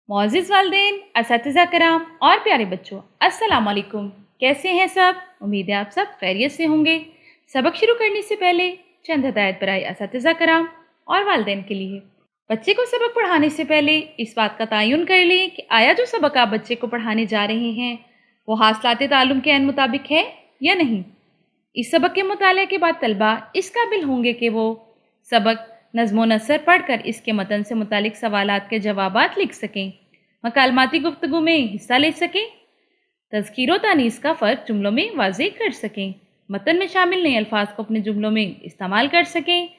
मोअज़्ज़िज़ वालिदैन, असातिज़ा कराम और प्यारे बच्चों, अस्सलाम वालेकुम। कैसे हैं सब? उम्मीद है आप सब खैरियत से होंगे। सबक शुरू करने से पहले चंद हदायत बराए असातिज़ा कराम और वालिदैन के लिए। बच्चे को सबक पढ़ाने से पहले इस बात का तयन कर लें कि आया जो सबक आप बच्चे को पढ़ाने जा रहे हैं वो हासिलात ताल्लुम के ऐन मुताबिक है या नहीं। इस सबक के मुताले के बाद तलबा इस काबिल होंगे कि वो सबक नज़्म नसर पढ़कर इसके मतन से मुतालिक सवालात के जवाबात लिख सकें, मकालमाती गुफ्तगू में हिस्सा ले सकें, तज़कीर व तानीस का फ़र्क जुमलों में वाज़ेह कर सकें, मतन में शामिल नए अल्फाज को अपने जुमलों में इस्तेमाल कर सकें,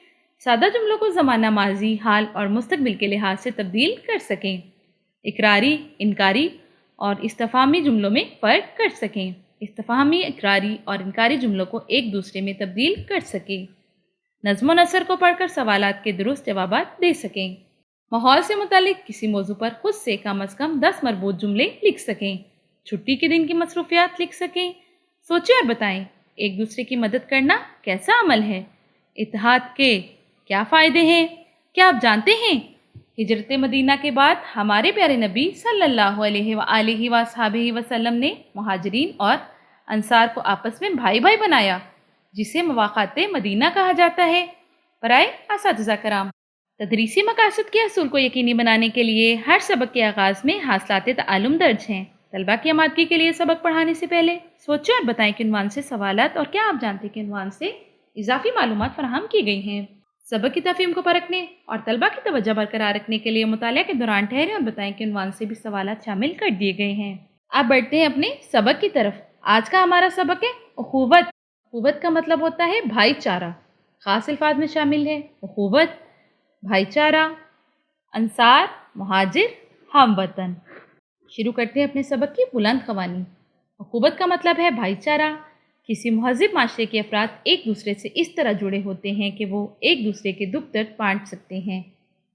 सादा जुमलों को ज़माना माजी, हाल और मुस्तक़बिल के लिहाज से तब्दील कर सकें, इकरारी, इनकारी और इस्तिफ़हामी जुमलों में फ़र्क कर सकें, इस्तिफ़हामी, इकरारी और इनकारी जुमलों को एक दूसरे में तब्दील कर सकें, नज़्म नसर को पढ़कर सवालात के दुरुस्त जवाबात दे सकें, माहौल से मुतालिक किसी मौजू पर खुद से कम अज़ कम 10 मरबूत जुमले लिख सकें, छुट्टी के दिन की मसरूफियात लिख सकें। सोचें और बताएं, एक दूसरे की मदद करना कैसा अमल है? इत्तेहाद के क्या फ़ायदे हैं? क्या आप जानते हैं हिजरत मदीना के बाद हमारे प्यारे नबी सल्लल्लाहु अलैहि वसल्लम ने मुहाजिरीन और अंसार को आपस में भाई भाई बनाया, जिसे मवाक़ात मदीना कहा जाता है। बराए असातिज़ा कराम, तदरीसी मकासद के असूल को यकीनी बनाने के लिए हर सबक के आगाज़ में हासिलात ताल्लुम दर्ज हैं। तलबा की आमादगी के लिए सबक पढ़ाने से पहले सोचें और बताएं कि उन्वान से सवालात और क्या आप जानते हैं कि उन्वान से इजाफी मालूमात फराहम की गई हैं। सबक की तफ़हीम को परखने और तलबा की तवज्जो बरकरार रखने के लिए मुतालिया के दौरान ठहरें और बताएं कि उन्वान से भी सवालात शामिल कर दिए गए हैं। अब बढ़ते हैं अपने सबक की तरफ। आज का हमारा सबक है उख़ुवत। उख़ुवत का मतलब होता है भाईचारा। ख़ास अल्फाज में शामिल है उख़ुवत, भाईचारा, अंसार, मुहाजिर, हम वतन। शुरू करते हैं अपने सबक की बुलंद क़वानीन। उख़ुवत का मतलब है भाईचारा। किसी महज़िब माशरे के अफराद एक दूसरे से इस तरह जुड़े होते हैं कि वो एक दूसरे के दुख दर्द बांट सकते हैं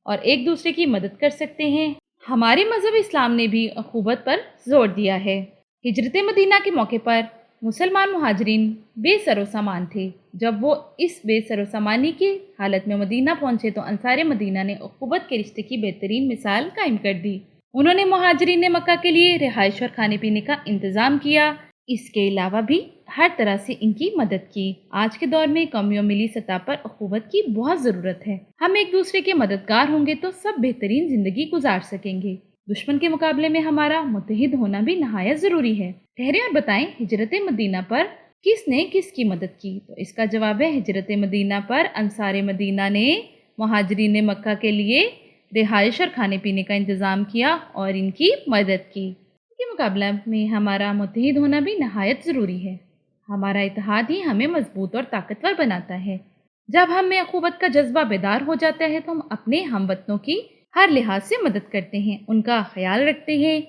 और एक दूसरे की मदद कर सकते हैं। हमारे मज़हब इस्लाम ने भी उख़ुवत पर जोर दिया है। हिजरत मदीना के मौके पर मुसलमान मुहाजिरीन बेसरो सामान थे। जब वो इस बेसरो सामानी की हालत में मदीना पहुंचे तो अंसार मदीना ने उख़ुवत के रिश्ते की बेहतरीन मिसाल कायम कर दी। उन्होंने मुहाजिरीन मक्का के लिए रिहाइश और खाने पीने का इंतज़ाम किया। इसके अलावा भी हर तरह से इनकी मदद की। आज के दौर में कौमी और मिली सतह पर उख़ुवत की बहुत ज़रूरत है। हम एक दूसरे के मददगार होंगे तो सब बेहतरीन ज़िंदगी गुजार सकेंगे। दुश्मन के मुकाबले में हमारा मुत्तहिद होना भी नहायत ज़रूरी है। ठहरे और बताएं, हिजरत मदीना पर किसने किसकी मदद की? तो इसका जवाब है हिजरत मदीना पर अंसार मदीना ने मुहाजिरीन मक्का के लिए रिहाइश और खाने पीने का इंतज़ाम किया और इनकी मदद की। के मुकाबला में हमारा मुत्तहिद होना भी नहायत ज़रूरी है। हमारा इत्तेहाद ही हमें मजबूत और ताकतवर बनाता है। जब हम में उख़ुवत का जज्बा बेदार हो जाता है तो हम अपने हमवतनों की हर लिहाज से मदद करते हैं, उनका ख्याल रखते हैं।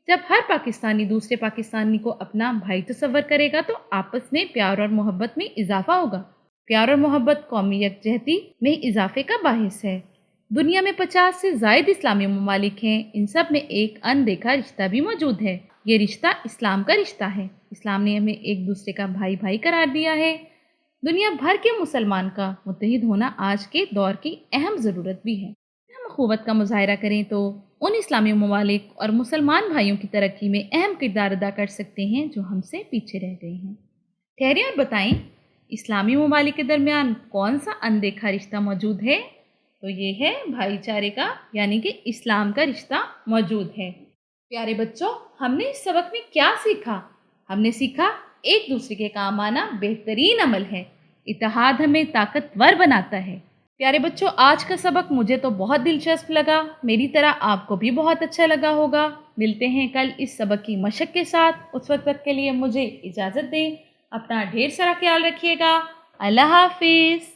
जब हर पाकिस्तानी दूसरे पाकिस्तानी को अपना भाई तस्वर करेगा तो आपस में प्यार और मोहब्बत में इजाफा होगा। प्यार और मोहब्बत कौमी यकजहती में इजाफे का बाहिस है। दुनिया में 50 से ज़ायद इस्लामी ममालिक हैं। इन सब में एक अनदेखा रिश्ता भी मौजूद है। ये रिश्ता इस्लाम का रिश्ता है। इस्लाम ने हमें एक दूसरे का भाई भाई करार दिया है। दुनिया भर के मुसलमान का मुत्तहिद होना आज के दौर की अहम ज़रूरत भी है। हम अख़ुवत का मुज़ाहिरा करें तो उन इस्लामी ममालिक और मुसलमान भाइयों की तरक्की में अहम किरदार अदा कर सकते हैं जो हमसे पीछे रह गए हैं। ठहरें और बताएं, इस्लामी ममालिक के दरमियान कौन सा अनदेखा रिश्ता मौजूद है? तो ये है भाईचारे का, यानी कि इस्लाम का रिश्ता मौजूद है। प्यारे बच्चों, हमने इस सबक में क्या सीखा? हमने सीखा एक दूसरे के काम आना बेहतरीन अमल है। इत्तेहाद हमें ताकतवर बनाता है। प्यारे बच्चों, आज का सबक मुझे तो बहुत दिलचस्प लगा। मेरी तरह आपको भी बहुत अच्छा लगा होगा। मिलते हैं कल इस सबक की मशक के साथ। उस वक्त तक के लिए मुझे इजाज़त दें। अपना ढेर सारा ख्याल रखिएगा। अल्लाह हाफिज़।